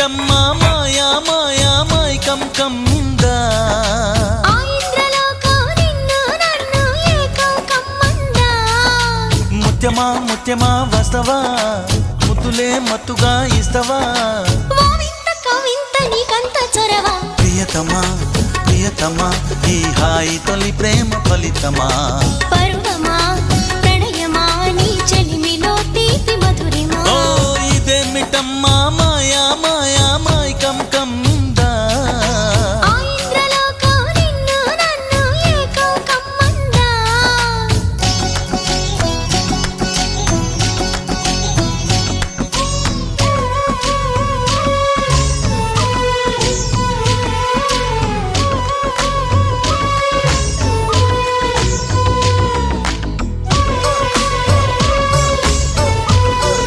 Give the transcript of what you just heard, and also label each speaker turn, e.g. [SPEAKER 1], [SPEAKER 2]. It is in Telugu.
[SPEAKER 1] ఏంటమ్మా మాయా మాయా మైకం కమ్మిందా ముత్యమా ముత్యమా వస్తవా ముద్దులే మత్తుగా ఇస్తవా ప్రియతమా ప్రియతమా ఈ హాయి తొలి ప్రేమ ఫలితమా